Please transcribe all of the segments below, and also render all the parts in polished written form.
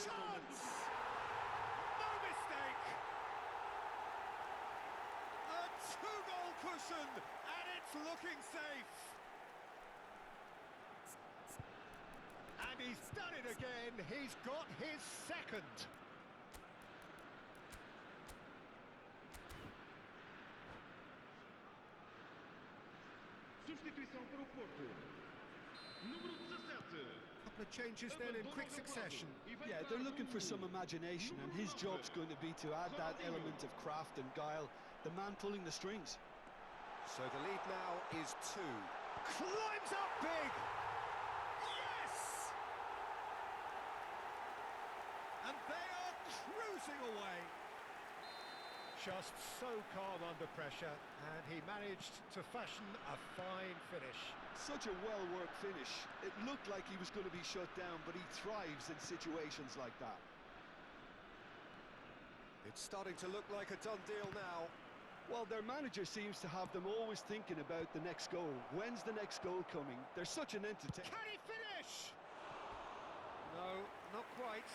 chance! No mistake! A two-goal cushion, and it's looking safe. And he's done it again. He's got his second. Substituição para o Porto. Número 17. Couple of changes then in quick succession. Yeah, they're looking for some imagination, and his job's going to be to add that element of craft and guile, the man pulling the strings. So the lead now is 2. Climbs up big! Yes! And they are cruising away. Just so calm under pressure, and he managed to fashion a fine finish. Such a well-worked finish. It looked like he was going to be shut down, but he thrives in situations like that. It's starting to look like a done deal now. Well, their manager seems to have them always thinking about the next goal. When's the next goal coming? They're such an entertainer. Can he finish? No, not quite.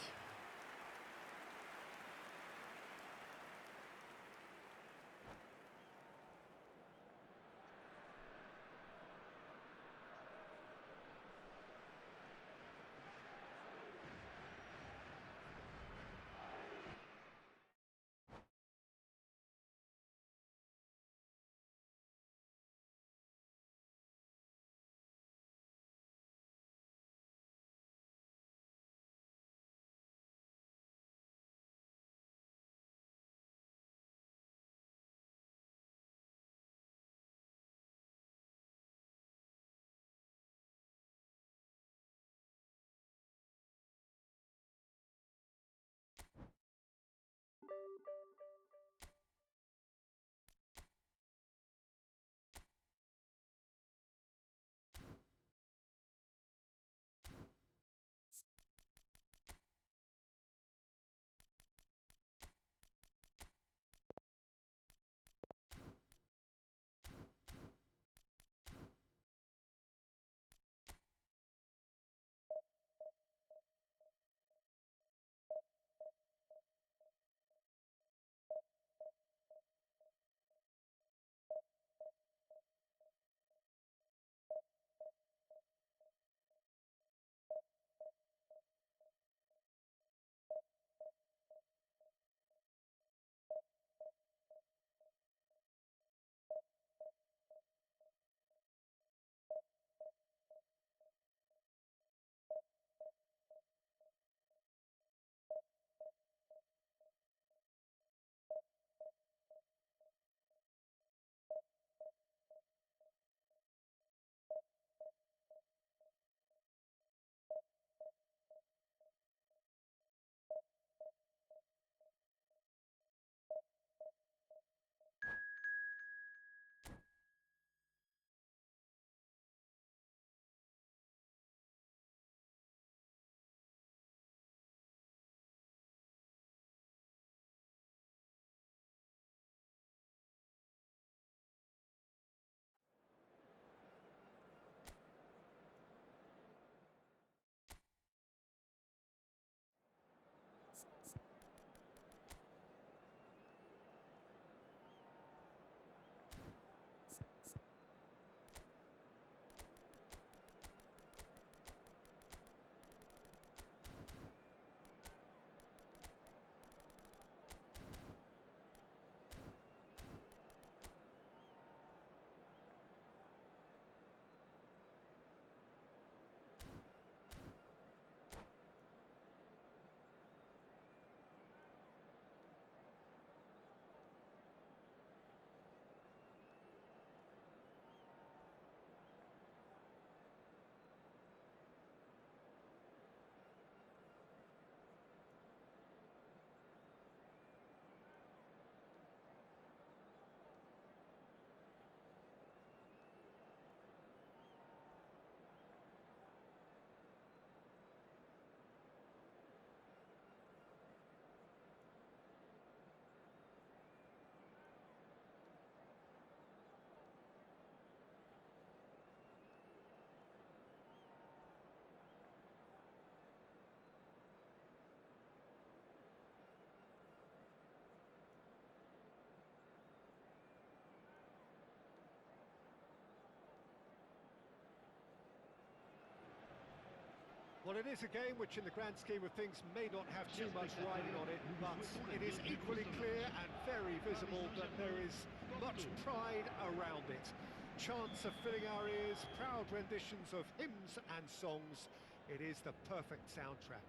Well, it is a game which in the grand scheme of things may not have too much riding on it, but it is equally clear and very visible that there is much pride around it. Chants are filling our ears, proud renditions of hymns and songs. It is the perfect soundtrack.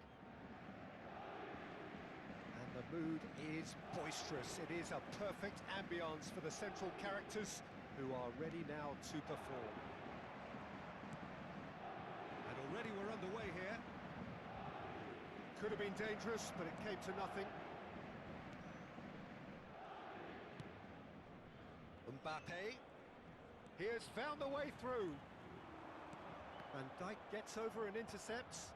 And the mood is boisterous. It is a perfect ambience for the central characters who are ready now to perform. And already we're underway here. Could have been dangerous, but it came to nothing. Mbappe. He has found the way through. Van Dijk gets over and intercepts.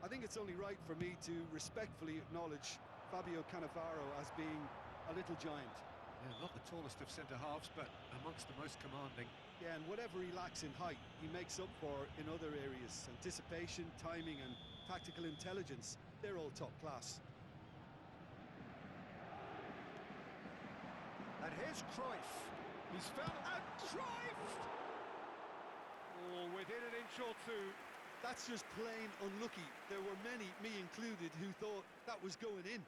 I think it's only right for me to respectfully acknowledge Fabio Cannavaro as being a little giant. Yeah, not the tallest of centre-halves, but amongst the most commanding. Yeah, and whatever he lacks in height, he makes up for in other areas. Anticipation, timing and tactical intelligence, they're all top class. And here's Cruyff. He's found... And Cruyff! Oh, within an inch or two. That's just plain unlucky. There were many, me included, who thought that was going in.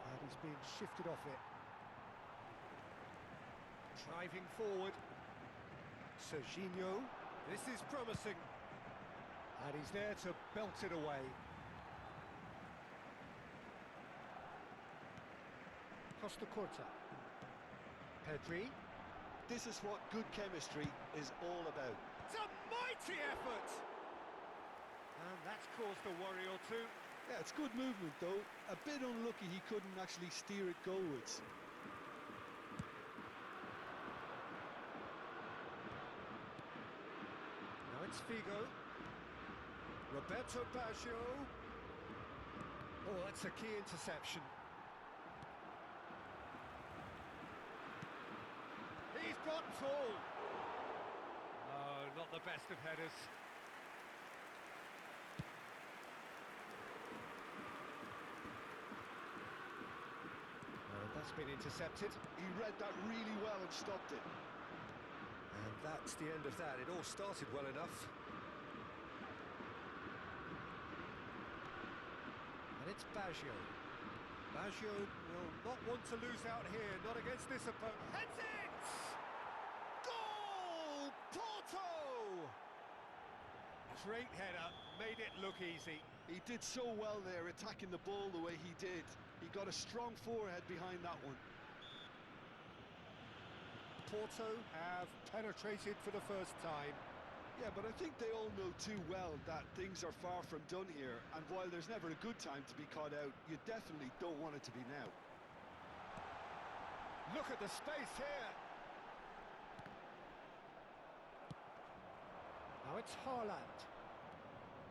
And he's being shifted off it. Driving forward. Serginho. This is promising. And he's there to belt it away. Costa Curta. Pedri. This is what good chemistry is all about. It's a mighty effort! And that's caused a worry or two. Yeah, it's good movement though. A bit unlucky he couldn't actually steer it goalwards. Now it's Figo. Roberto Baggio. Oh, that's a key interception. He's got tall. No, not the best of headers. That's been intercepted. He read that really well and stopped it. And that's the end of that. It all started well enough. And it's Baggio. Baggio will not want to lose out here, not against this opponent. Heads it! Goal! Porto! Great header, made it look easy. He did so well there, attacking the ball the way he did. He got a strong forehead behind that one. Porto have penetrated for the first time. Yeah, but I think they all know too well that things are far from done here, and while there's never a good time to be caught out, you definitely don't want it to be now. Look at the space here. Now it's Haaland.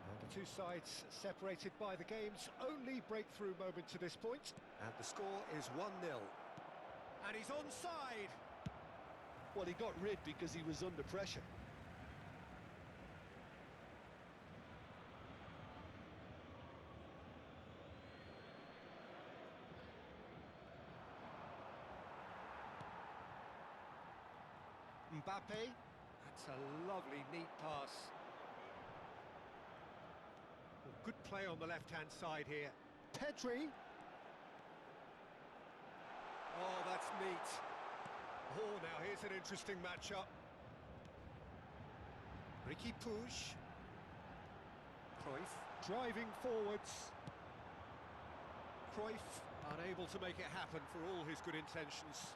And the two sides separated by the game's only breakthrough moment to this point. And the score is 1-0. And he's onside. Well, he got rid because he was under pressure. Mbappe. That's a lovely, neat pass. Well, good play on the left-hand side here. Pedri. Oh, that's neat. Oh, now here's an interesting matchup. Ricky Puig. Cruyff driving forwards. Cruyff unable to make it happen for all his good intentions.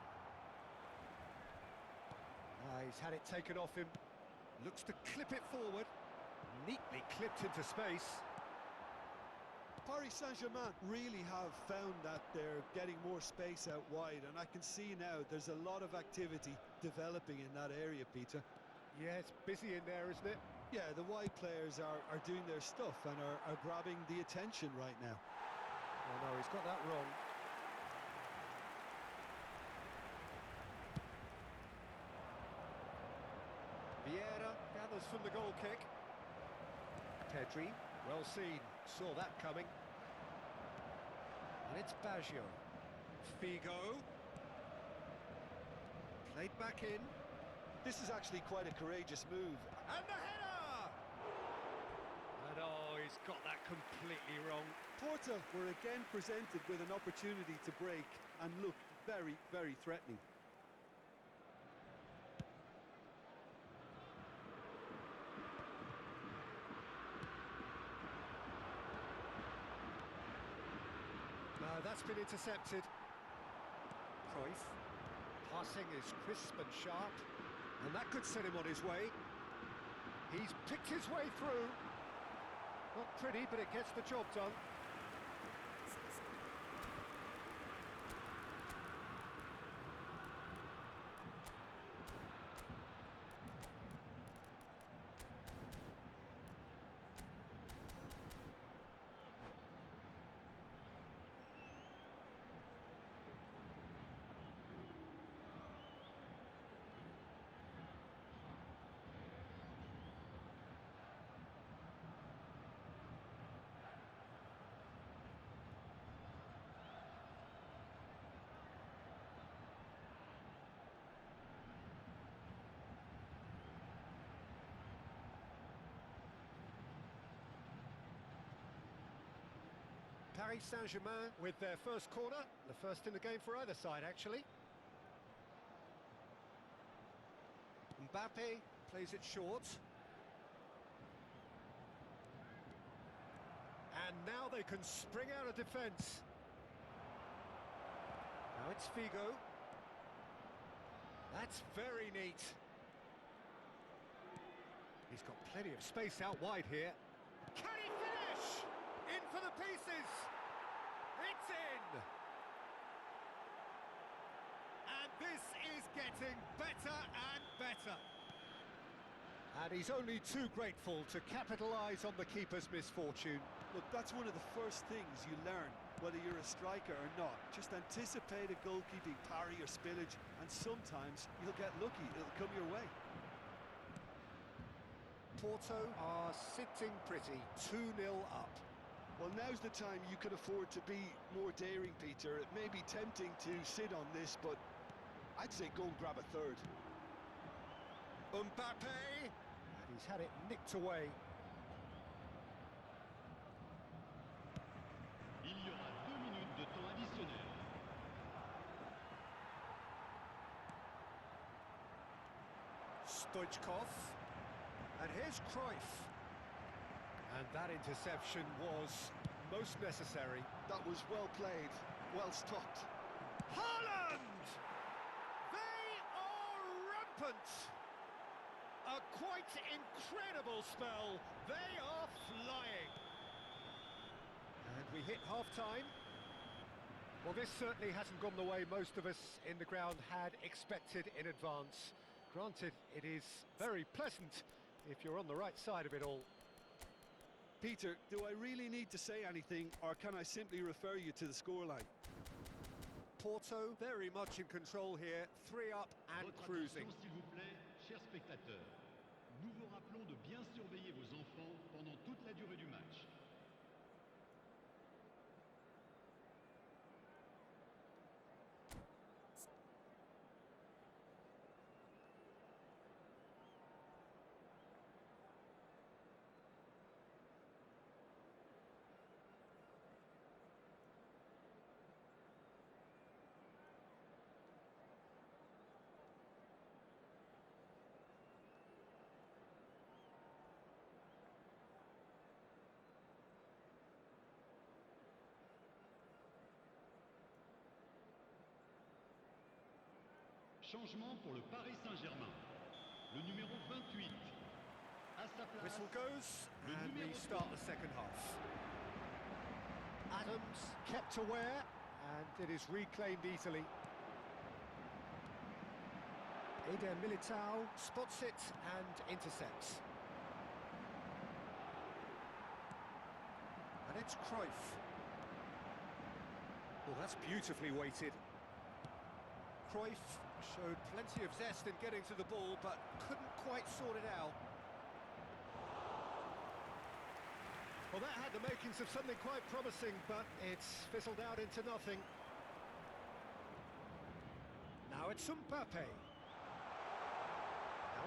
He's had it taken off him. Looks to clip it forward. Neatly clipped into space. Paris Saint-Germain really have found that they're getting more space out wide, and I can see now there's a lot of activity developing in that area, Peter. Yeah, it's busy in there, isn't it? Yeah, the wide players are doing their stuff and are grabbing the attention right now. Oh no, he's got that wrong. Vieira gathers from the goal kick. Pedri, well seen, saw that coming. And it's Baggio. Figo. Played back in. This is actually quite a courageous move. And the header! And oh, he's got that completely wrong. Porto were again presented with an opportunity to break and look very, very threatening. No, that's been intercepted. Cruyff. Passing is crisp and sharp, and that could set him on his way. He's picked his way through. Not pretty, but it gets the job done. Paris Saint-Germain with their first corner, the first in the game for either side, actually. Mbappe plays it short. And now they can spring out of defence. Now it's Figo. That's very neat. He's got plenty of space out wide here. Can he finish? In for the pieces. It's in. And this is getting better and better. And he's only too grateful to capitalise on the keeper's misfortune. Look, that's one of the first things you learn, whether you're a striker or not. Just anticipate a goalkeeping parry or spillage, and sometimes you'll get lucky, it'll come your way. Porto are sitting pretty, 2-0 up. Well, now's the time you can afford to be more daring, Peter. It may be tempting to sit on this, but I'd say go and grab a third. Mbappe! And he's had it nicked away. Il y aura 2 minutes de temps additionnel. Stoichkov. And here's Cruyff. And that interception was most necessary. That was well played, well stopped. Haaland! They are rampant! A quite incredible spell. They are flying. And we hit half-time. Well, this certainly hasn't gone the way most of us in the ground had expected in advance. Granted, it is very pleasant if you're on the right side of it all. Peter, do I really need to say anything, or can I simply refer you to the scoreline? Porto very much in control here, 3 up and Votre cruising. attention, s'il vous plaît, chers spectateurs. Nous vous rappelons de bien surveiller vos enfants pendant toute la durée du match. Changement pour le Paris Saint-Germain. Le numéro 28. À sa place, Whistle goes, le and we numéro start 3. the second half. Adams kept aware, and it is reclaimed easily. Eder Militao spots it and intercepts. And it's Cruyff. Well, that's beautifully weighted. Cruyff showed plenty of zest in getting to the ball, but couldn't quite sort it out. Well, that had the makings of something quite promising, but it's fizzled out into nothing. Now it's Mbappe.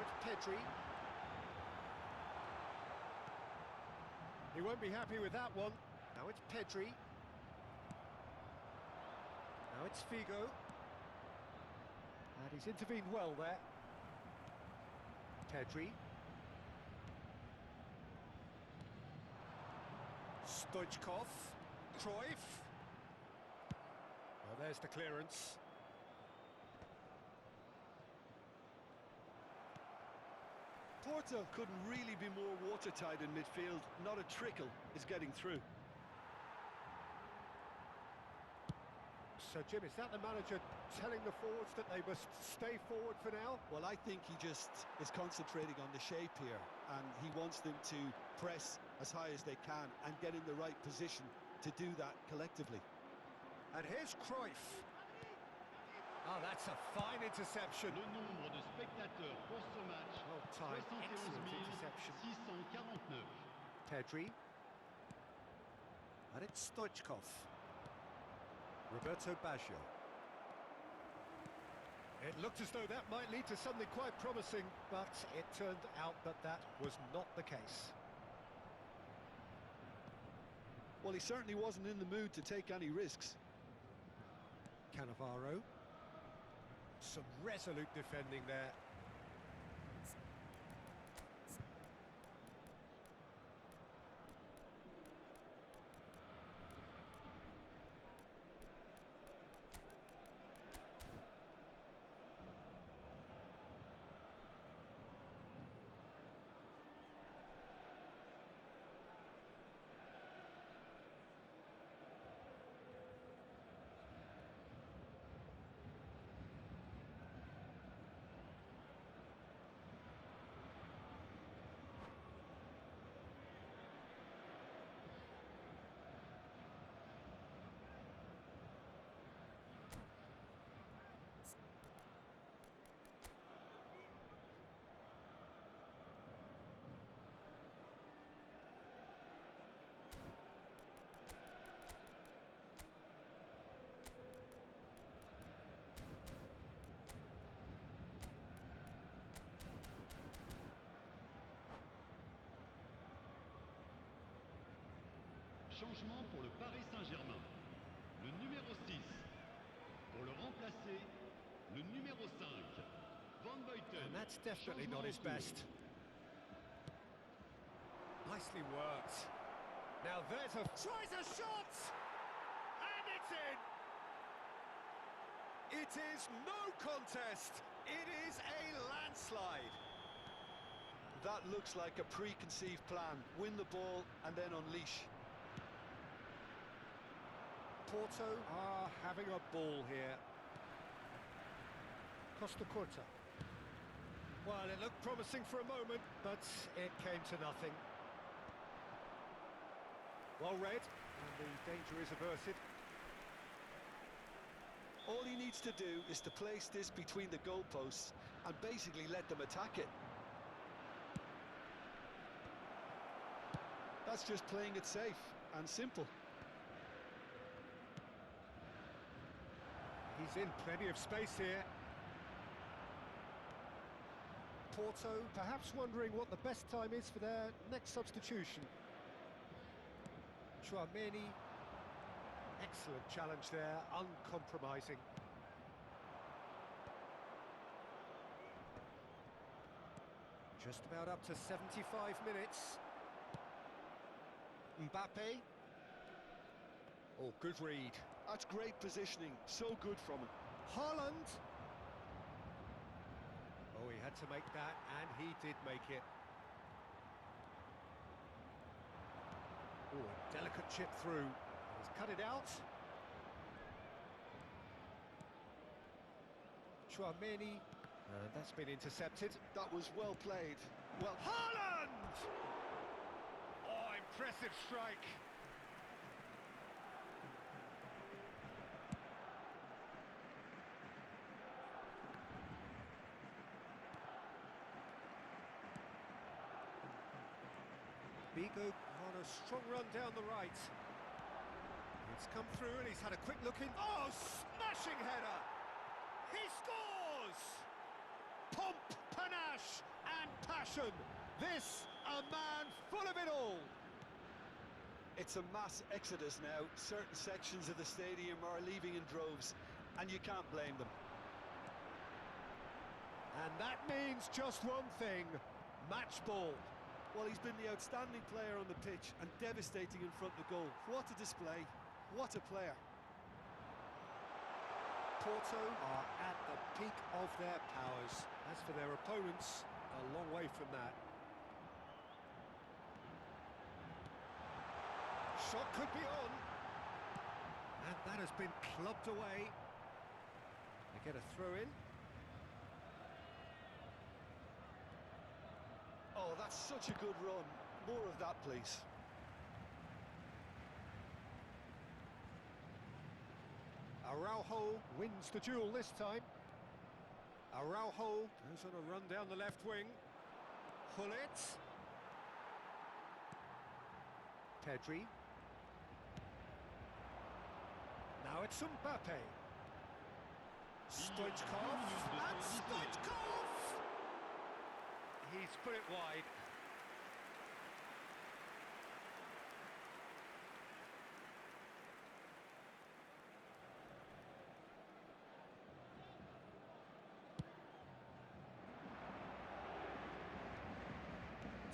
it's Pedri. He won't be happy with that one. Now it's Pedri. Now it's Figo. And he's intervened well there. Pedri. Stoichkov. Cruyff. Well, there's the clearance. Porto couldn't really be more watertight in midfield. Not a trickle is getting through. So, Jim, is that the manager telling the forwards that they must stay forward for now? Well, I think he just is concentrating on the shape here, and he wants them to press as high as they can and get in the right position to do that collectively. And here's Cruyff. Oh, that's a fine interception. Le nombre de spectateurs pour ce match, Well timed, 71 excellent interception. 649. Pedri. And it's Stoichkov. Roberto Baggio. It looked as though that might lead to something quite promising, but it turned out that that was not the case. Well, he certainly wasn't in the mood to take any risks. Cannavaro. Some resolute defending there. Changement pour le Paris Saint-Germain. Le numéro 6. Pour le remplacer, le numéro 5. Van Buiten. And that's definitely not his best. Nicely worked. Now there's a... Tries a shot! And it's in! It is no contest. It is a landslide. That looks like a preconceived plan. Win the ball and then unleash. Porto are having a ball here. Costa Curta. Well, it looked promising for a moment, but it came to nothing. Well read, and the danger is averted. All he needs to do is to place this between the goalposts and basically let them attack it. That's just playing it safe and simple. He's in plenty of space here. Porto perhaps wondering what the best time is for their next substitution. Chouameni, excellent challenge there, uncompromising. Just about up to 75 minutes. Mbappe. Oh, good read. That's great positioning, so good from him. Haaland. Oh, he had to make that, and he did make it. Oh, a delicate chip through. He's cut it out. Chouameni. That's been intercepted. That was well played. Well, Haaland! Oh, impressive strike. Figo on a strong run down the right. It's come through and he's had a quick look in. Oh, smashing header! He scores! Pomp, panache and passion. This, a man full of it all. It's a mass exodus now. Certain sections of the stadium are leaving in droves, and you can't blame them. And that means just one thing, match ball. Well, he's been the outstanding player on the pitch and devastating in front of goal. What a display, what a player. Porto are at the peak of their powers. As for their opponents, a long way from that. Shot could be on. And that has been clubbed away. They get a throw in. Oh, that's such a good run. More of that, please. Araujo wins the duel this time. Araujo goes on a run down the left wing. Hullet. Pedri. Now it's Mbappe. Stoichkov. And Stoichkov! He's put it wide.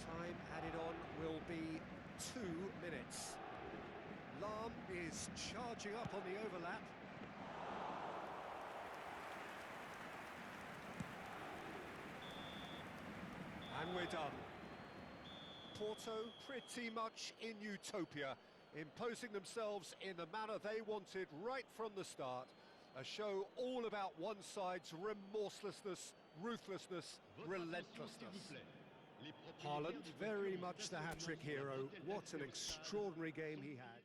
Time added on will be 2 minutes. Lahm is charging up on the overlap. And we're done. Porto pretty much in utopia, imposing themselves in the manner they wanted right from the start. A show all about one side's remorselessness, ruthlessness, relentlessness. Haaland, very much the hat-trick hero. What an extraordinary game he had.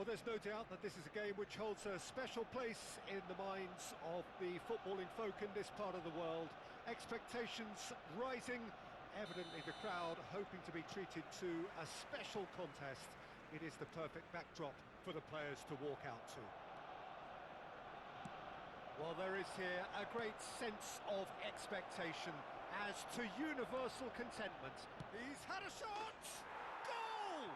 Well, there's no doubt that this is a game which holds a special place in the minds of the footballing folk in this part of the world. Expectations rising, evidently the crowd hoping to be treated to a special contest. It is the perfect backdrop for the players to walk out to. Well, there is here a great sense of expectation as to universal contentment. He's had a shot! Goal!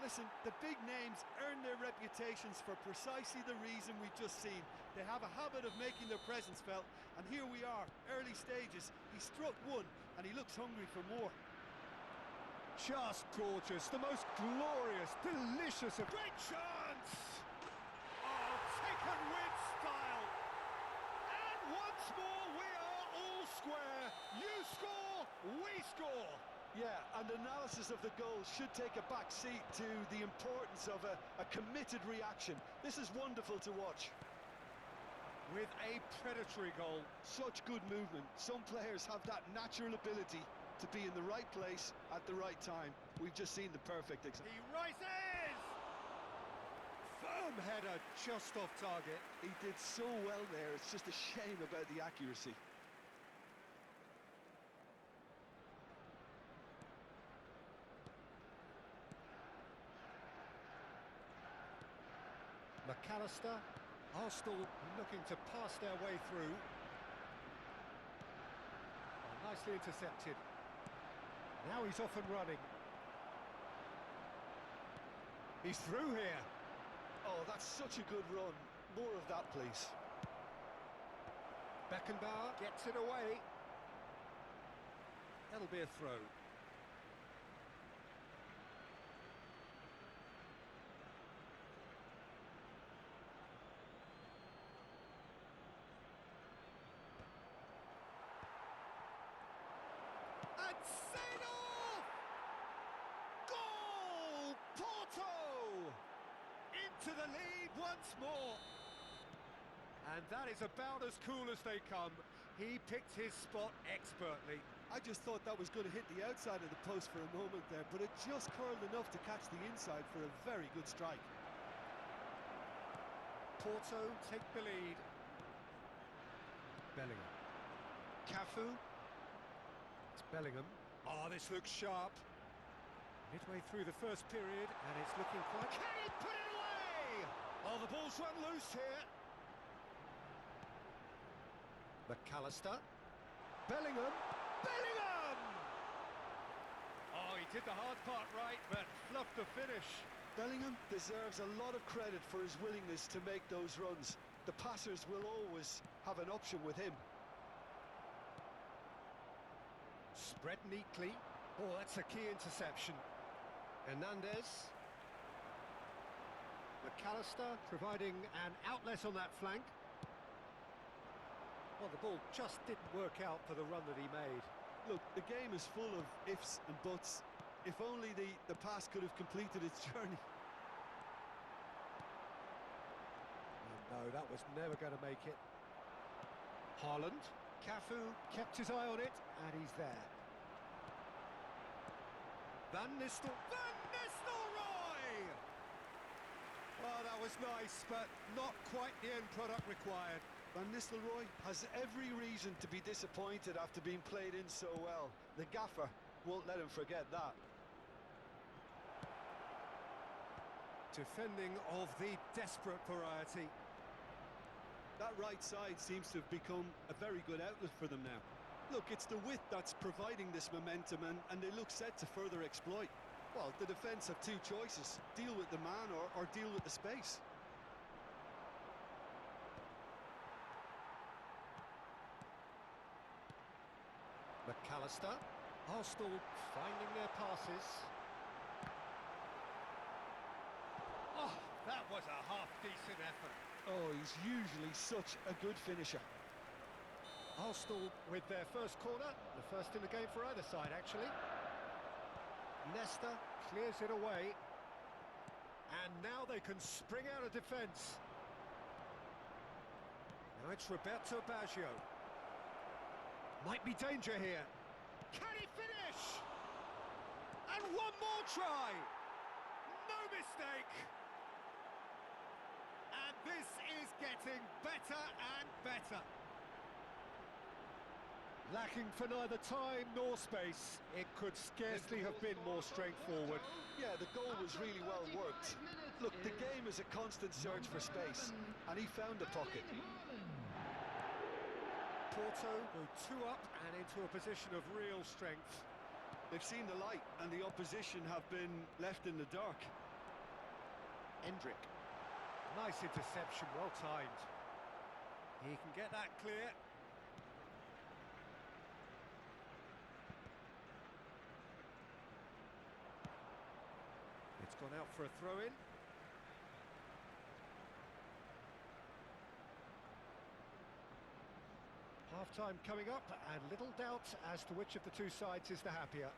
Listen, the big names earn their reputations for precisely the reason we've just seen. They have a habit of making their presence felt, and here we are, early stages. He struck one, and he looks hungry for more. Just gorgeous, the most glorious, delicious, a great chance! Oh, taken with style! And once more we are all square. You score, we score! Yeah, and analysis of the goal should take a back seat to the importance of a committed reaction. This is wonderful to watch. With a predatory goal. Such good movement. Some players have that natural ability to be in the right place at the right time. We've just seen the perfect example. He rises! Firm header, just off target. He did so well there, it's just a shame about the accuracy. McAllister, Arsenal looking to pass their way through. Oh, nicely intercepted. Now he's off and running. He's through here. Oh, that's such a good run. More of that, please. Beckenbauer gets it away. That'll be a throw. And Seedorf! Goal! Porto! Into the lead once more. And that is about as cool as they come. He picked his spot expertly. I just thought that was going to hit the outside of the post for a moment there, but it just curled enough to catch the inside for a very good strike. Porto take the lead. Bellingham. Cafu. It's Bellingham. Oh, this looks sharp. Midway through the first period, and it's looking quite... Can he put it away? Oh, the ball's run loose here. McAllister. Bellingham. Bellingham! Oh, he did the hard part right, but fluffed the finish. Bellingham deserves a lot of credit for his willingness to make those runs. The passers will always have an option with him. Spread neatly. Oh, that's a key interception. Hernandez. McAllister providing an outlet on that flank. Well, the ball just didn't work out for the run that he made. Look, the game is full of ifs and buts. If only the pass could have completed its journey. Oh, no, that was never going to make it. Haaland. Cafu kept his eye on it, and he's there. Van Nistelrooy! Oh, that was nice, but not quite the end product required. Van Nistelrooy has every reason to be disappointed after being played in so well. The gaffer won't let him forget that. Defending of the desperate variety. That right side seems to have become a very good outlet for them now. Look, it's the width that's providing this momentum, and they look set to further exploit. Well, the defence have two choices. Deal with the man or deal with the space. McAllister. Arsenal finding their passes. Oh, that was a half-decent effort. Oh, he's usually such a good finisher. Arsenal with their first corner, the first in the game for either side, actually. Nesta clears it away. And now they can spring out of defence. Now it's Roberto Baggio. Might be danger here. Can he finish? And one more try. No mistake. getting better and better. Lacking for neither time nor space. It could scarcely have been more straightforward. Yeah, the goal was really well worked. Look, the game is a constant search for space, and he found a pocket. Porto go 2 up and into a position of real strength. They've seen the light, and the opposition have been left in the dark. Endrick. Nice interception, well timed. He can get that clear. It's gone out for a throw-in. Half-time coming up, and little doubt as to which of the two sides is the happier.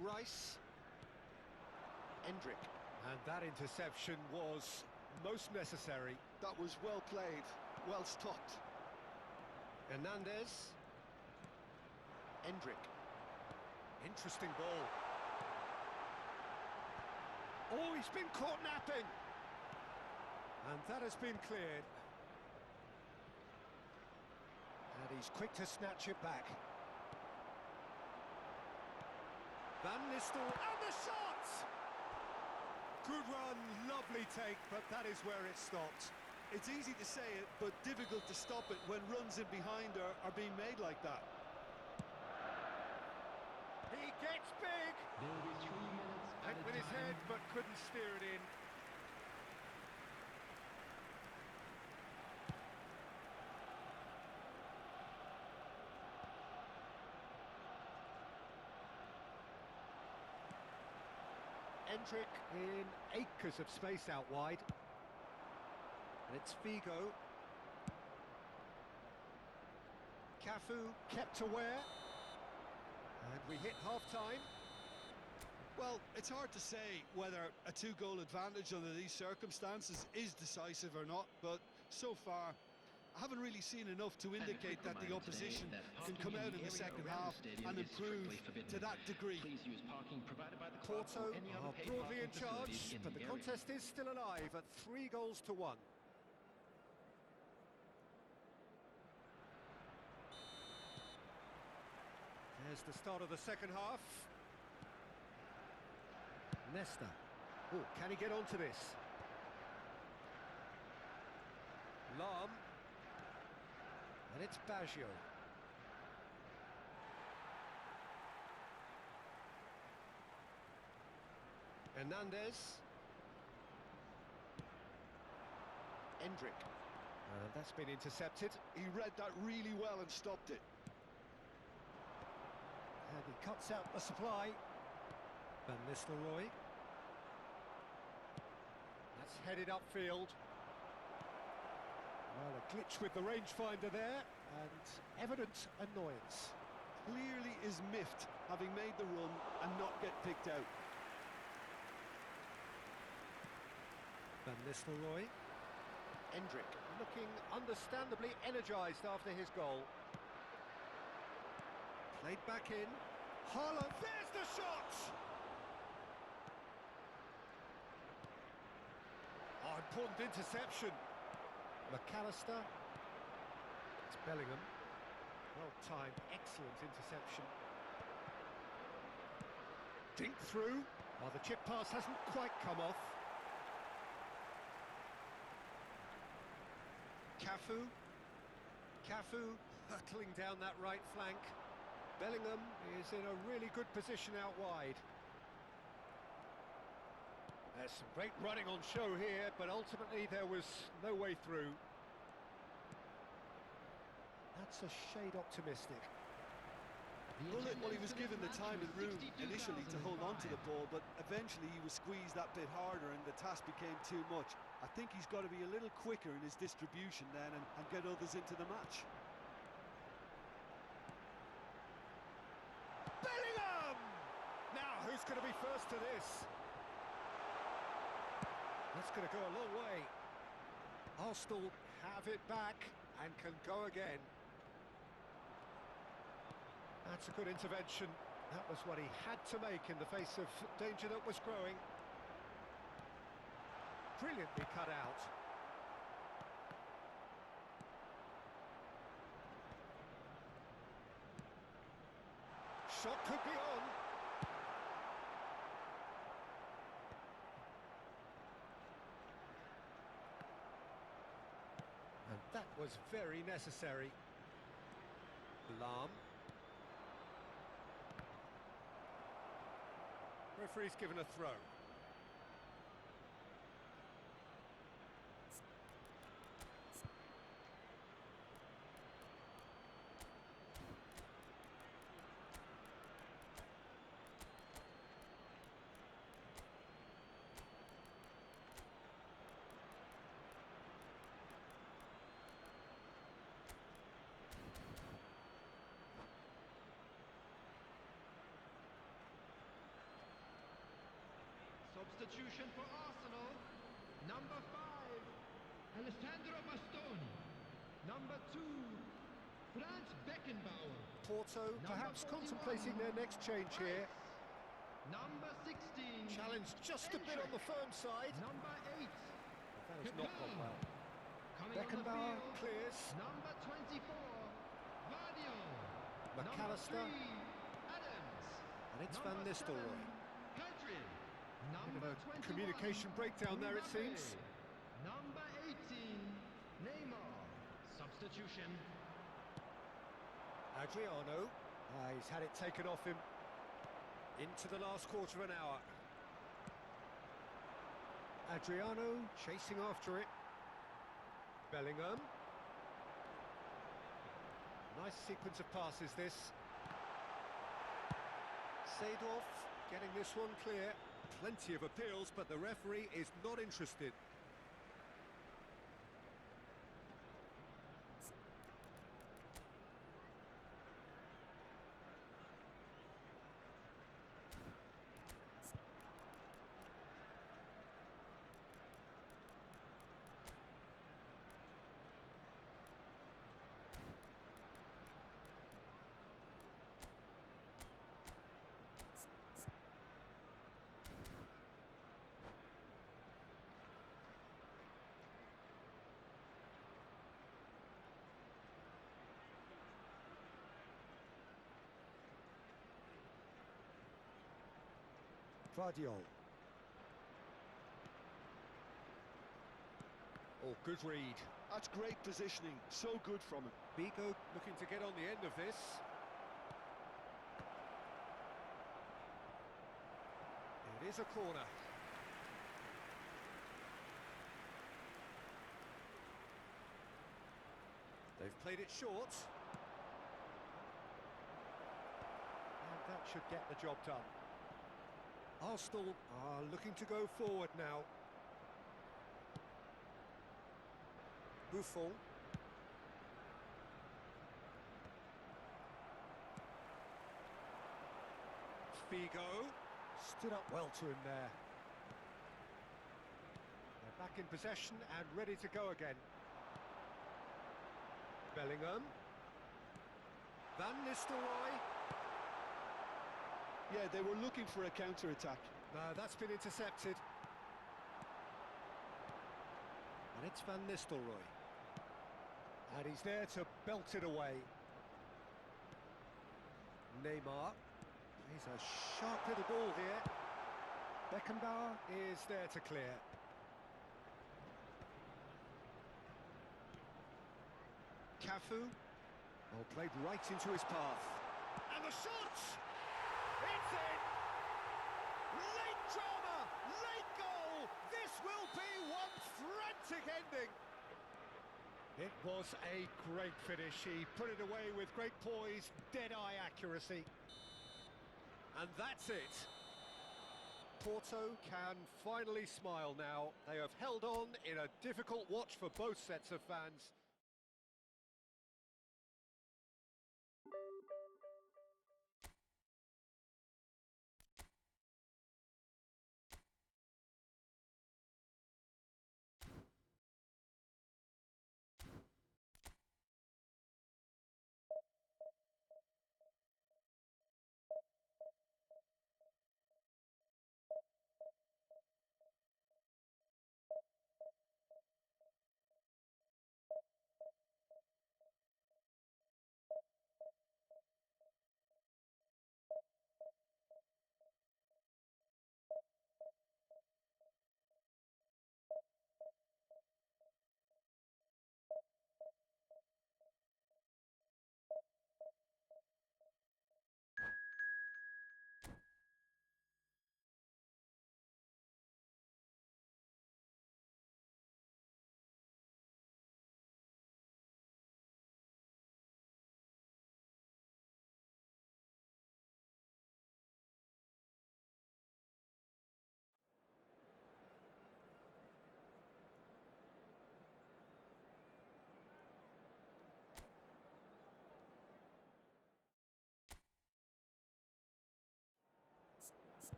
Rice. Endrick. And that interception was most necessary. That was well played, well stopped. Hernandez. Endrick. Interesting ball. Oh, he's been caught napping. And that has been cleared. And he's quick to snatch it back. Van Nistel, and the shot! Good run, lovely take, but that is where it stopped. It's easy to say it, but difficult to stop it when runs in behind are being made like that. He gets big! Hit with his head, but couldn't steer it in. Endrick in acres of space out wide. And it's Figo. Cafu kept aware. And we hit half-time. Well, it's hard to say whether a 2-goal advantage under these circumstances is decisive or not, but so far I haven't really seen enough to indicate that the opposition can come out in the second half and improve to that degree. Porto are broadly in charge, but the contest is still alive at 3-1. There's the start of the second half. Nesta. Oh, can he get onto this? Lam. And it's Baggio. Hernandez. Endrick. And that's been intercepted. He read that really well and stopped it. And he cuts out the supply. Van Nistelrooy. That's headed upfield. Well, a glitch with the rangefinder there, and evident annoyance. Clearly is miffed, having made the run and not get picked out. Van Nistelrooy. Endrick looking understandably energised after his goal. Played back in. Haaland, there's the shot! Oh, important interception. McAllister. It's Bellingham. Well timed, excellent interception. Dink through. Oh, the chip pass hasn't quite come off. Cafu. Cafu hurtling down that right flank. Bellingham is in a really good position out wide. There's some great running on show here, but ultimately there was no way through. That's a shade optimistic. Well, he was given the time and room initially to hold on to the ball, but eventually he was squeezed that bit harder and the task became too much. I think he's got to be a little quicker in his distribution then and get others into the match. Bellingham! Now, who's going to be first to this? That's going to go a long way. Arsenal have it back and can go again. That's a good intervention. That was what he had to make in the face of danger that was growing. Brilliantly cut out. Shot could be on. And that was very necessary. Alarm. Referee's given a throw. Substitution for Arsenal. Number 5, Alessandro Bastoni. Number 2, Franz Beckenbauer. Porto perhaps contemplating their next change here. Number 16. Challenged just a bit on the firm side. Number 8. That has not gone well. Coming Beckenbauer on the field. clears. Number 24, Vadio. McAllister. Number 3, Adams. And it's Van Number Nistelrooy. 7, Pedri. Bit Number of a 21, communication breakdown there, it Mbappe. seems. Number 18, Neymar. Substitution. Adriano. He's had it taken off him. Into the last quarter of an hour. Adriano chasing after it. Bellingham. Nice sequence of passes, this. Seedorf getting this one clear. Plenty of appeals, but the referee is not interested. Vadio. Oh, good read. That's great positioning, so good from him. Bigo looking to get on the end of this. It is a corner. They've played it short. And that should get the job done. Arsenal are looking to go forward now. Buffon. Figo. Stood up well to him there. They're back in possession and ready to go again. Bellingham. Van Nistelrooy. Yeah, they were looking for a counter-attack. No, that's been intercepted. And it's Van Nistelrooy. And he's there to belt it away. Neymar. He's a sharp little ball here. Beckenbauer is there to clear. Cafu. Oh, played right into his path. And the shot! It's in! Late drama! Late goal! This will be one frantic ending! It was a great finish. He put it away with great poise, dead-eye accuracy. And that's it. Porto can finally smile now. They have held on in a difficult watch for both sets of fans.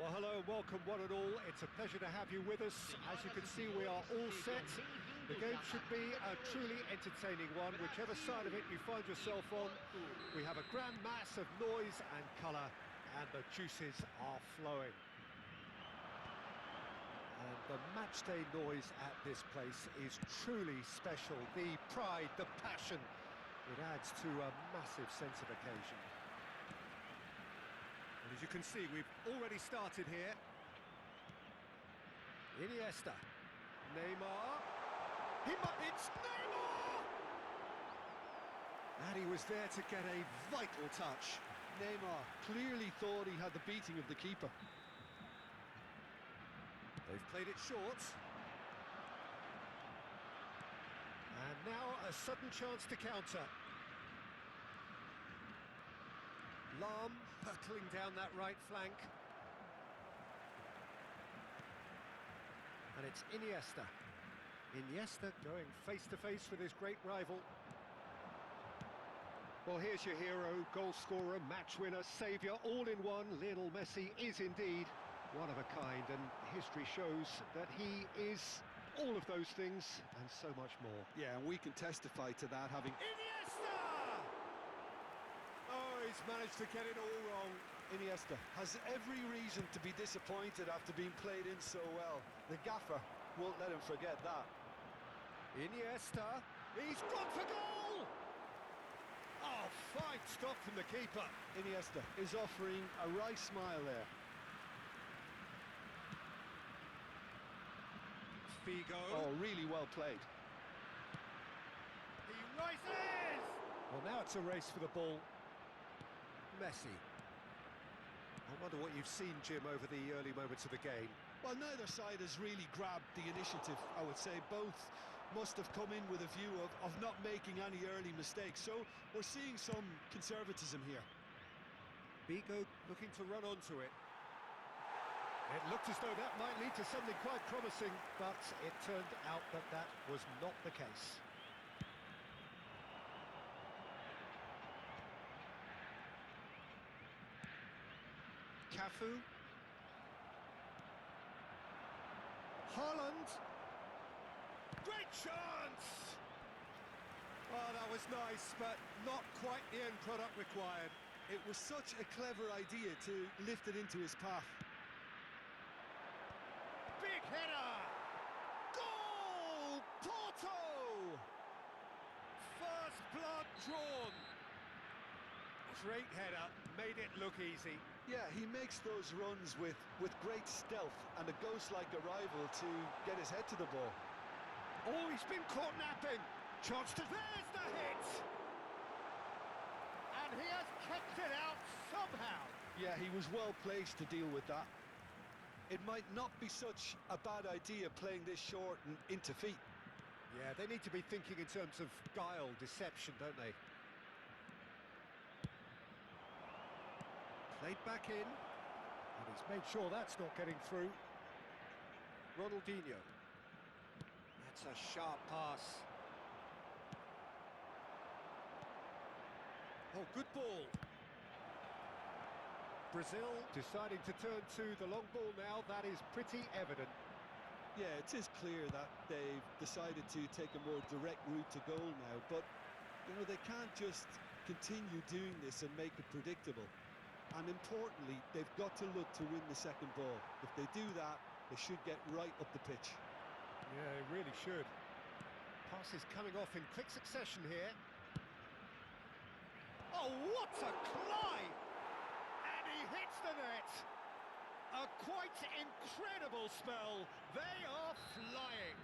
Well, hello and welcome one and all. It's a pleasure to have you with us. As you can see, we are all set. The game should be a truly entertaining one, whichever side of it you find yourself on. We have a grand mass of noise and colour, and the juices are flowing. And the matchday noise at this place is truly special. The pride, the passion, it adds to a massive sense of occasion. And as you can see, we've already started here. Iniesta. Neymar. It's Neymar! And he was there to get a vital touch. Neymar clearly thought he had the beating of the keeper. They've played it short. And now a sudden chance to counter. Lahm hurtling down that right flank. And it's Iniesta. Iniesta going face-to-face with his great rival. Well, here's your hero, goal scorer, match winner, saviour, all in one. Lionel Messi is indeed one of a kind, and history shows that he is all of those things and so much more. Yeah, and we can testify to that, having... Iniesta! Oh, he's managed to get it all wrong. Iniesta has every reason to be disappointed after being played in so well. The gaffer won't let him forget that. Iniesta, he's gone for goal! Oh, fine stop from the keeper. Iniesta is offering a wry smile there. Figo. Oh, really well played. He rises! Well, now it's a race for the ball. Messi. I wonder what you've seen, Jim, over the early moments of the game. Well, neither side has really grabbed the initiative, I would say. Both must have come in with a view of not making any early mistakes. So we're seeing some conservatism here. Figo looking to run onto it. It looked as though that might lead to something quite promising, but it turned out that that was not the case. Cafu. Haaland. Great chance! Oh, that was nice, but not quite the end product required. It was such a clever idea to lift it into his path. Big header! Goal! Porto! First blood drawn. Great header, made it look easy. Yeah, he makes those runs with great stealth and a ghost-like arrival to get his head to the ball. Oh, he's been caught napping. Chance to... There's the hit! And he has kept it out somehow. Yeah, he was well placed to deal with that. It might not be such a bad idea playing this short and into feet. Yeah, they need to be thinking in terms of guile, deception, don't they? Played back in, and he's made sure that's not getting through. Ronaldinho. That's a sharp pass. Oh, good ball. Brazil deciding to turn to the long ball now. That is pretty evident. Yeah, it is clear that they've decided to take a more direct route to goal now, but, you know, they can't just continue doing this and make it predictable. And importantly, they've got to look to win the second ball. If they do that, they should get right up the pitch. Yeah, they really should. Passes coming off in quick succession here. Oh, what a climb! And he hits the net. A quite incredible spell. They are flying.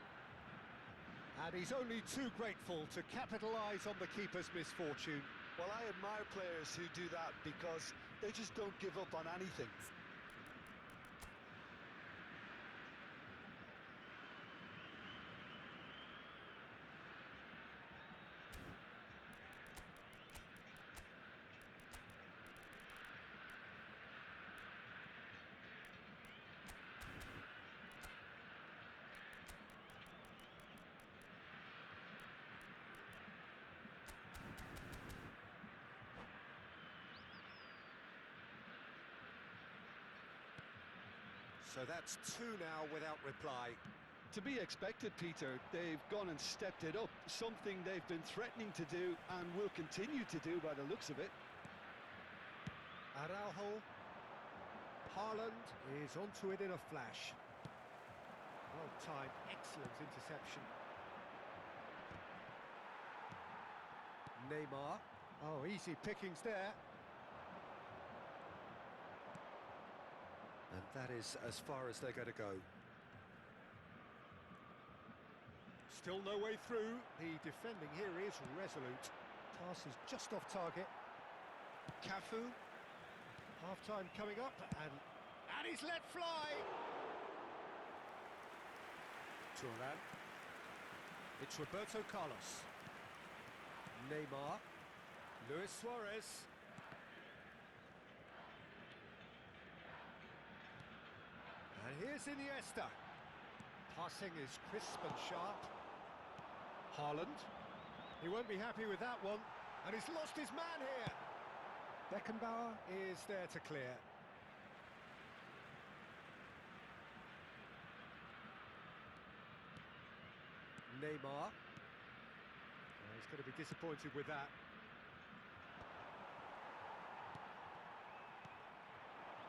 And he's only too grateful to capitalise on the keeper's misfortune. Well, I admire players who do that because they just don't give up on anything. So that's two now without reply. To be expected, Peter. They've gone and stepped it up, something they've been threatening to do and will continue to do by the looks of it. Araujo. Haaland is onto it in a flash. Well-timed, excellent interception. Neymar. Oh, easy pickings there. And that is as far as they're going to go. Still no way through. The defending here is resolute. Pass is just off target. Cafu. Half-time coming up, and he's let fly. Turan. It's Roberto Carlos. Neymar. Luis Suarez. And here's Iniesta. Passing is crisp and sharp. Haaland. He won't be happy with that one. And he's lost his man here. Beckenbauer is there to clear. Neymar. He's going to be disappointed with that.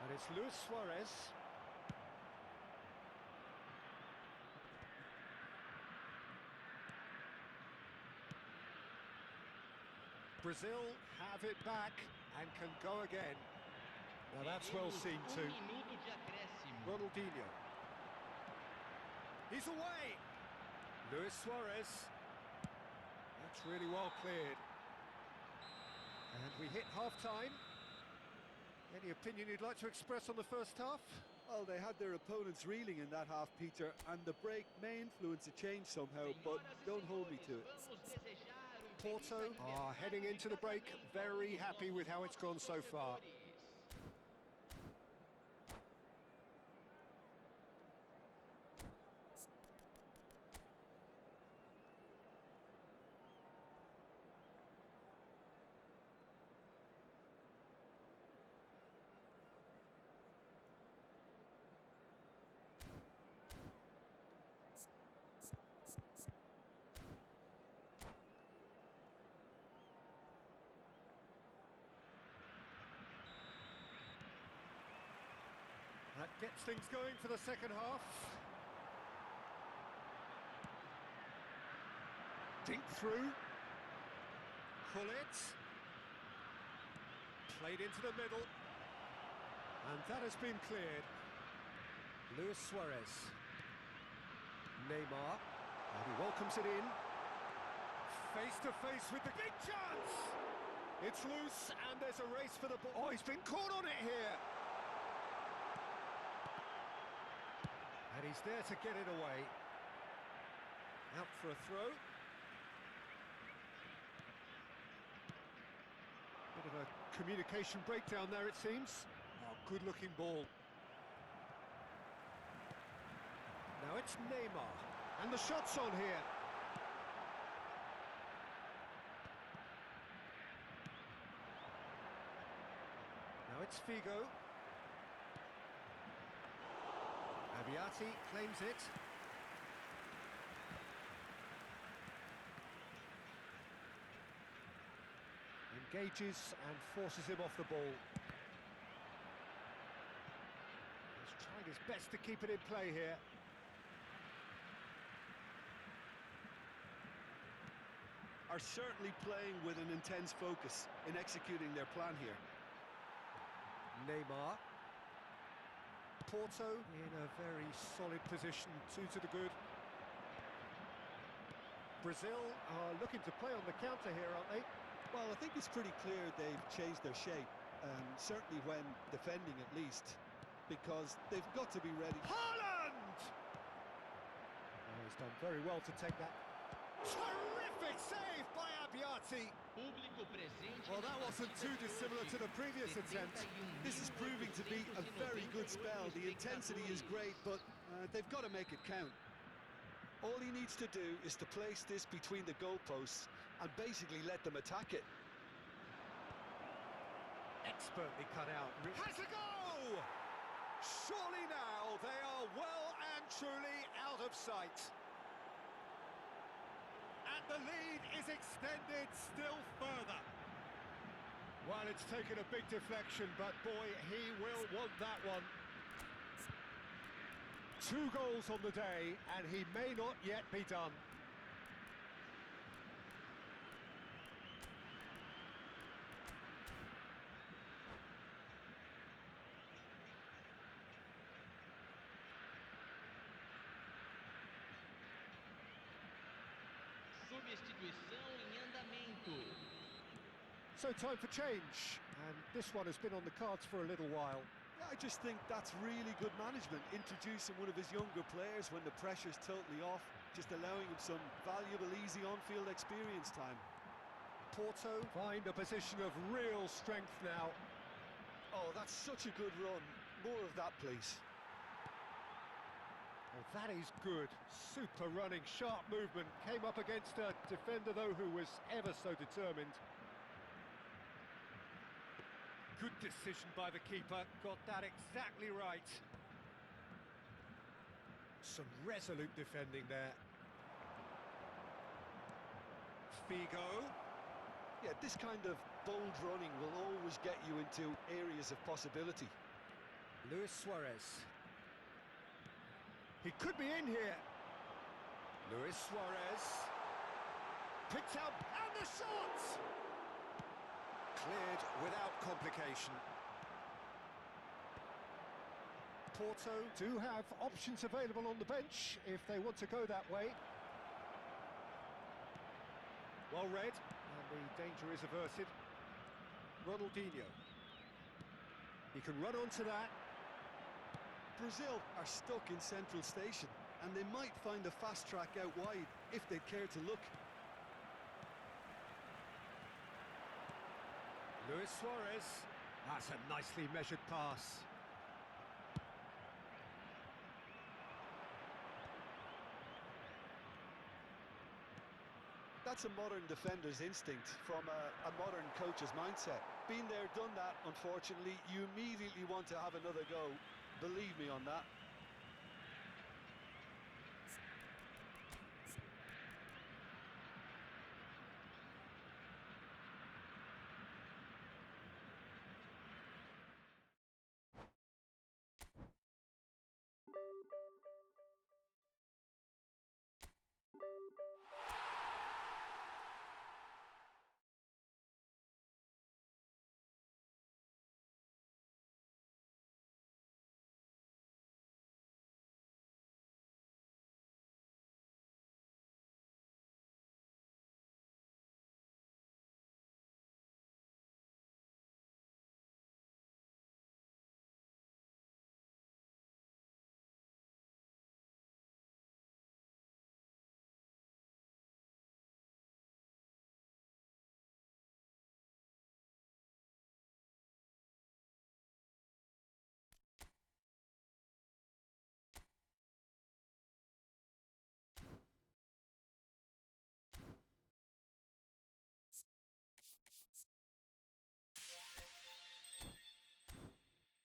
And it's Luis Suarez. Brazil have it back and can go again. Now that's well seen too. Ronaldinho. He's away. Luis Suarez. That's really well cleared. And we hit half-time. Any opinion you'd like to express on the first half? Well, they had their opponents reeling in that half, Peter, and the break may influence a change somehow, but don't hold me to it. Porto are heading into the break very happy with how it's gone so far. That gets things going for the second half. Dink through. Gullit. Played into the middle. And that has been cleared. Luis Suarez. Neymar. And he welcomes it in. Face to face with the big chance! It's loose and there's a race for the ball. Oh, he's been caught on it here. And he's there to get it away. Out for a throw. Bit of a communication breakdown there, it seems. Oh, good-looking ball. Now it's Neymar. And the shot's on here. Now it's Figo. Abiati claims it. Engages and forces him off the ball. He's tried his best to keep it in play here. Are certainly playing with an intense focus in executing their plan here. Neymar. Porto in a very solid position, 2 to the good. Brazil are looking to play on the counter here, aren't they? Well, I think it's pretty clear they've changed their shape, certainly when defending at least, because they've got to be ready. Haaland! Oh, he's done very well to take that. Terrific save by Abiati! Well, that wasn't too dissimilar to the previous attempt. This is proving to be a very good spell. The intensity is great, but they've got to make it count. All he needs to do is to place this between the goalposts and basically let them attack it. Expertly cut out. Has a go! Surely now they are well and truly out of sight. And the lead is extended still further. Well, it's taken a big deflection, but boy, he will want that one. 2 goals on the day, and he may not yet be done. Substituição em andamento. So time for change, and this one has been on the cards for a little while. Yeah, I just think that's really good management, introducing one of his younger players when the pressure's totally off, just allowing him some valuable, easy on-field experience time. Porto find a position of real strength now. Oh, that's such a good run. More of that, please. Oh, that is good. Super running, sharp movement. Came up against a defender, though, who was ever so determined. Good decision by the keeper. Got that exactly right. Some resolute defending there. Figo. Yeah, this kind of bold running will always get you into areas of possibility. Luis Suarez. He could be in here. Luis Suarez. Picked out, and the shot! Cleared without complication. Porto do have options available on the bench if they want to go that way. Well read, and the danger is averted. Ronaldinho. He can run onto that. Brazil are stuck in Central Station, and they might find a fast track out wide if they'd care to look. Luis Suarez. That's a nicely measured pass. That's a modern defender's instinct from a modern coach's mindset. Been there, done that, unfortunately. You immediately want to have another go. Believe me on that.